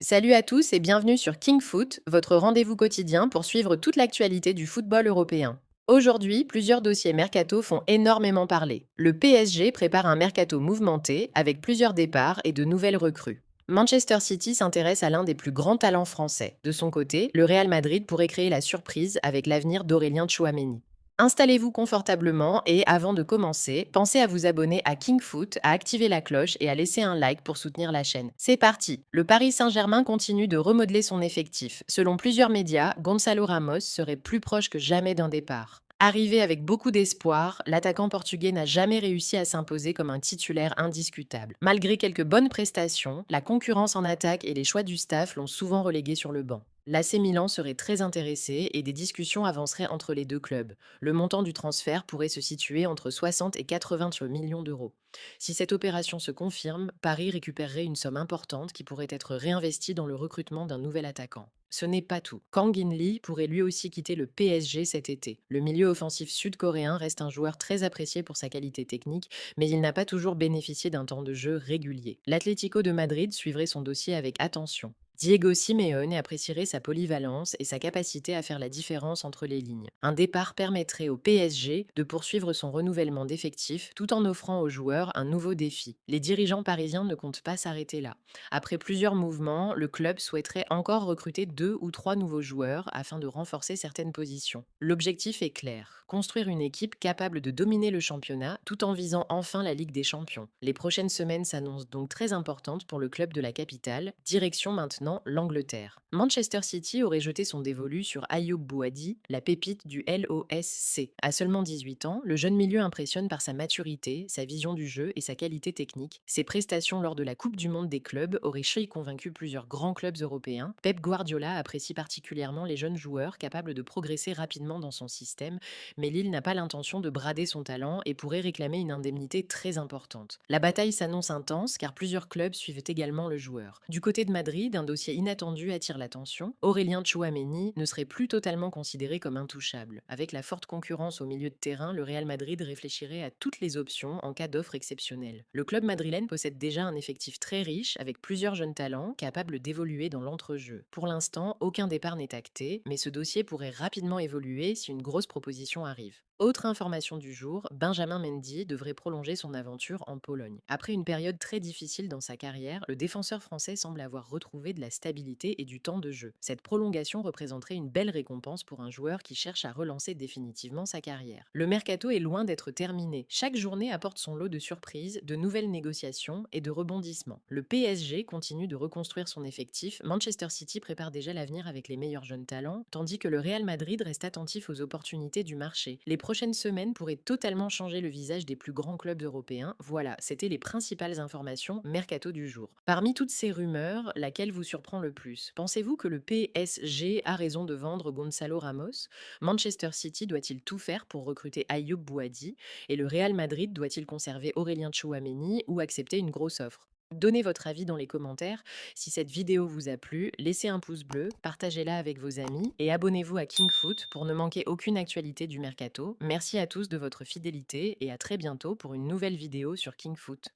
Salut à tous et bienvenue sur King Foot, votre rendez-vous quotidien pour suivre toute l'actualité du football européen. Aujourd'hui, plusieurs dossiers mercato font énormément parler. Le PSG prépare un mercato mouvementé avec plusieurs départs et de nouvelles recrues. Manchester City s'intéresse à l'un des plus grands talents français. De son côté, le Real Madrid pourrait créer la surprise avec l'avenir d'Aurélien Tchouaméni. Installez-vous confortablement et avant de commencer, pensez à vous abonner à KingFoot, à activer la cloche et à laisser un like pour soutenir la chaîne. C'est parti. Le Paris Saint-Germain continue de remodeler son effectif. Selon plusieurs médias, Gonzalo Ramos serait plus proche que jamais d'un départ. Arrivé avec beaucoup d'espoir, l'attaquant portugais n'a jamais réussi à s'imposer comme un titulaire indiscutable. Malgré quelques bonnes prestations, la concurrence en attaque et les choix du staff l'ont souvent relégué sur le banc. L'AC Milan serait très intéressé et des discussions avanceraient entre les deux clubs. Le montant du transfert pourrait se situer entre 60 et 80 millions d'euros. Si cette opération se confirme, Paris récupérerait une somme importante qui pourrait être réinvestie dans le recrutement d'un nouvel attaquant. Ce n'est pas tout. Kang In-lee pourrait lui aussi quitter le PSG cet été. Le milieu offensif sud-coréen reste un joueur très apprécié pour sa qualité technique, mais il n'a pas toujours bénéficié d'un temps de jeu régulier. L'Atlético de Madrid suivrait son dossier avec attention. Diego Simeone apprécierait sa polyvalence et sa capacité à faire la différence entre les lignes. Un départ permettrait au PSG de poursuivre son renouvellement d'effectifs tout en offrant aux joueurs un nouveau défi. Les dirigeants parisiens ne comptent pas s'arrêter là. Après plusieurs mouvements, le club souhaiterait encore recruter 2 ou 3 nouveaux joueurs afin de renforcer certaines positions. L'objectif est clair, construire une équipe capable de dominer le championnat tout en visant enfin la Ligue des Champions. Les prochaines semaines s'annoncent donc très importantes pour le club de la capitale, direction maintenant l'Angleterre. Manchester City aurait jeté son dévolu sur Ayoub Bouadi, la pépite du LOSC. À seulement 18 ans, le jeune milieu impressionne par sa maturité, sa vision du jeu et sa qualité technique. Ses prestations lors de la Coupe du Monde des clubs auraient convaincu plusieurs grands clubs européens. Pep Guardiola apprécie particulièrement les jeunes joueurs capables de progresser rapidement dans son système, mais Lille n'a pas l'intention de brader son talent et pourrait réclamer une indemnité très importante. La bataille s'annonce intense car plusieurs clubs suivent également le joueur. Du côté de Madrid, un dossier inattendu attire l'attention. Aurélien Tchouaméni ne serait plus totalement considéré comme intouchable. Avec la forte concurrence au milieu de terrain, le Real Madrid réfléchirait à toutes les options en cas d'offre exceptionnelle. Le club madrilène possède déjà un effectif très riche avec plusieurs jeunes talents capables d'évoluer dans l'entrejeu. Pour l'instant, aucun départ n'est acté, mais ce dossier pourrait rapidement évoluer si une grosse proposition arrive. Autre information du jour, Benjamin Mendy devrait prolonger son aventure en Pologne. Après une période très difficile dans sa carrière, le défenseur français semble avoir retrouvé de la stabilité et du temps de jeu. Cette prolongation représenterait une belle récompense pour un joueur qui cherche à relancer définitivement sa carrière. Le mercato est loin d'être terminé. Chaque journée apporte son lot de surprises, de nouvelles négociations et de rebondissements. Le PSG continue de reconstruire son effectif, Manchester City prépare déjà l'avenir avec les meilleurs jeunes talents, tandis que le Real Madrid reste attentif aux opportunités du marché. Les prochaines semaines pourraient totalement changer le visage des plus grands clubs européens. Voilà, c'était les principales informations mercato du jour. Parmi toutes ces rumeurs, laquelle vous surprend le plus? Pensez-vous que le PSG a raison de vendre Gonzalo Ramos? Manchester City doit-il tout faire pour recruter Ayoub Bouadi? Et le Real Madrid doit-il conserver Aurélien Tchouaméni ou accepter une grosse offre? Donnez votre avis dans les commentaires. Si cette vidéo vous a plu, laissez un pouce bleu, partagez-la avec vos amis et abonnez-vous à KingFoot pour ne manquer aucune actualité du mercato. Merci à tous de votre fidélité et à très bientôt pour une nouvelle vidéo sur KingFoot.